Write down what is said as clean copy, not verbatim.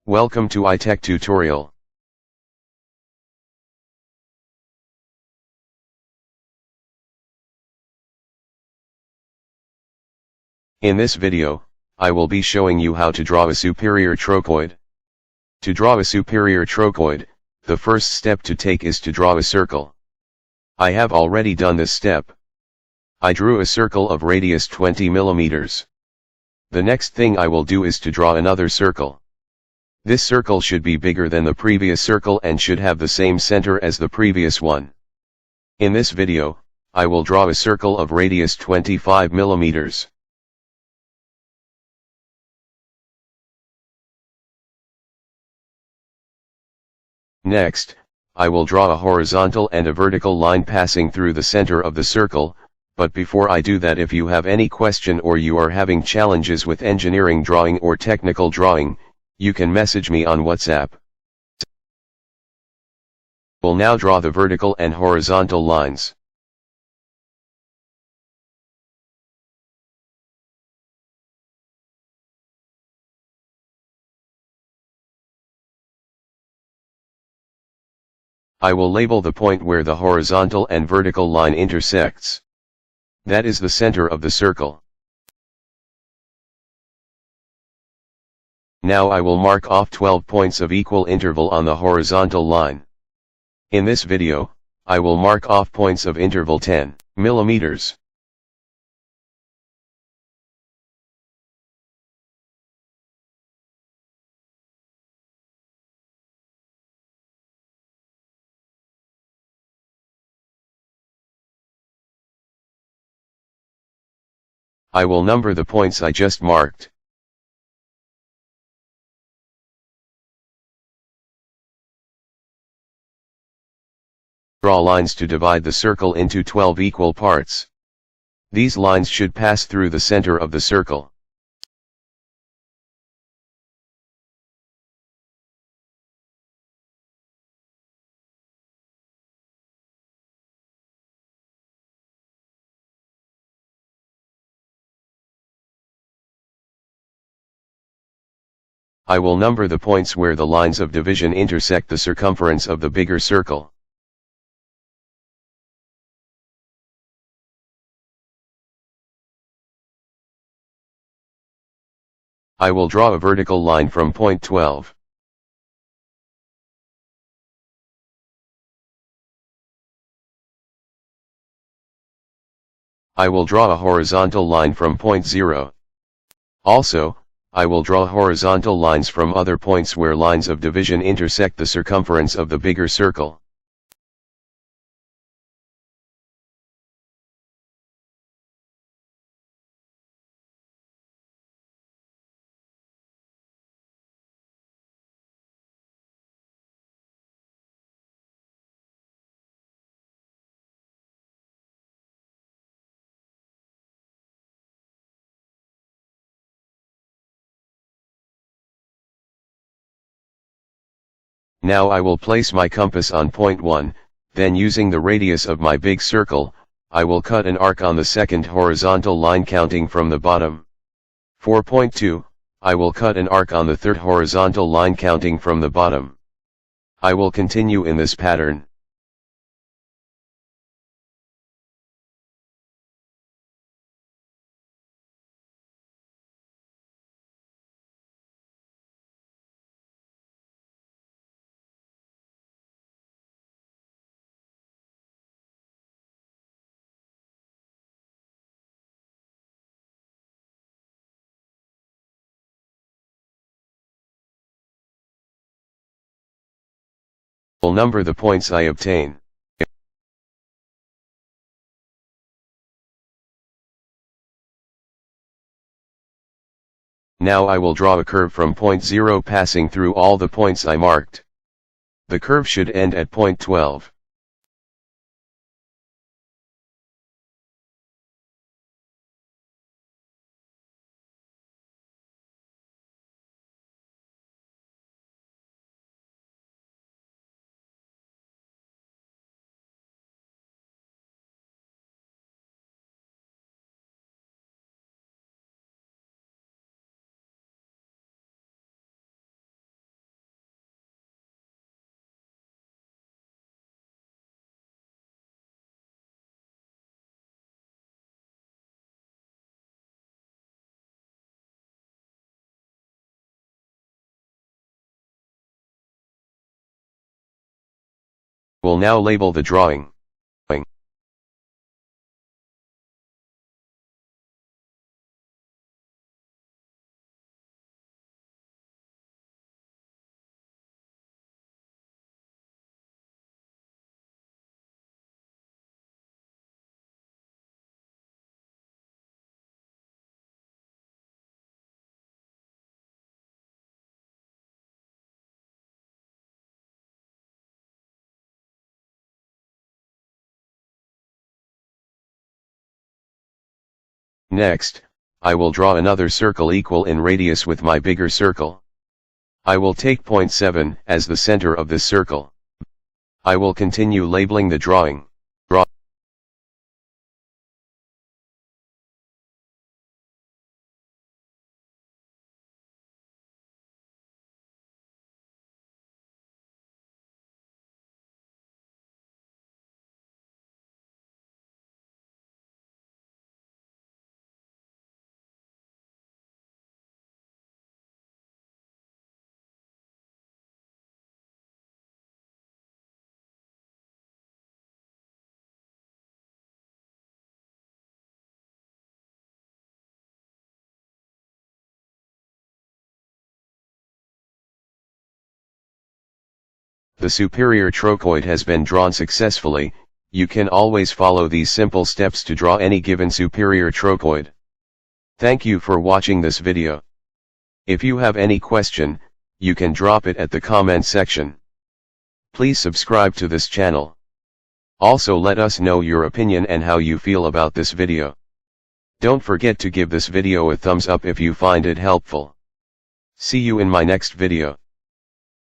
Welcome to iTech tutorial. In this video, I will be showing you how to draw a superior trochoid. To draw a superior trochoid, the first step to take is to draw a circle. I have already done this step. I drew a circle of radius 20 mm. The next thing I will do is to draw another circle. This circle should be bigger than the previous circle and should have the same center as the previous one. In this video, I will draw a circle of radius 25 mm. Next, I will draw a horizontal and a vertical line passing through the center of the circle, but before I do that, if you have any question or you are having challenges with engineering drawing or technical drawing, you can message me on WhatsApp. We'll now draw the vertical and horizontal lines. I will label the point where the horizontal and vertical line intersects. That is the center of the circle. Now I will mark off 12 points of equal interval on the horizontal line. In this video, I will mark off points of interval 10 mm. I will number the points I just marked. Draw lines to divide the circle into 12 equal parts. These lines should pass through the center of the circle. I will number the points where the lines of division intersect the circumference of the bigger circle. I will draw a vertical line from point 12. I will draw a horizontal line from point 0. Also, I will draw horizontal lines from other points where lines of division intersect the circumference of the bigger circle. Now I will place my compass on point 1, then using the radius of my big circle, I will cut an arc on the second horizontal line counting from the bottom. For point 2, I will cut an arc on the third horizontal line counting from the bottom. I will continue in this pattern. Will number the points I obtain. Now I will draw a curve from point 0 passing through all the points I marked. The curve should end at point 12. We'll now label the drawing. Next, I will draw another circle equal in radius with my bigger circle. I will take point 7 as the center of this circle. I will continue labeling the drawing. The superior trochoid has been drawn successfully. You can always follow these simple steps to draw any given superior trochoid. Thank you for watching this video. If you have any question, you can drop it at the comment section. Please subscribe to this channel. Also let us know your opinion and how you feel about this video. Don't forget to give this video a thumbs up if you find it helpful. See you in my next video.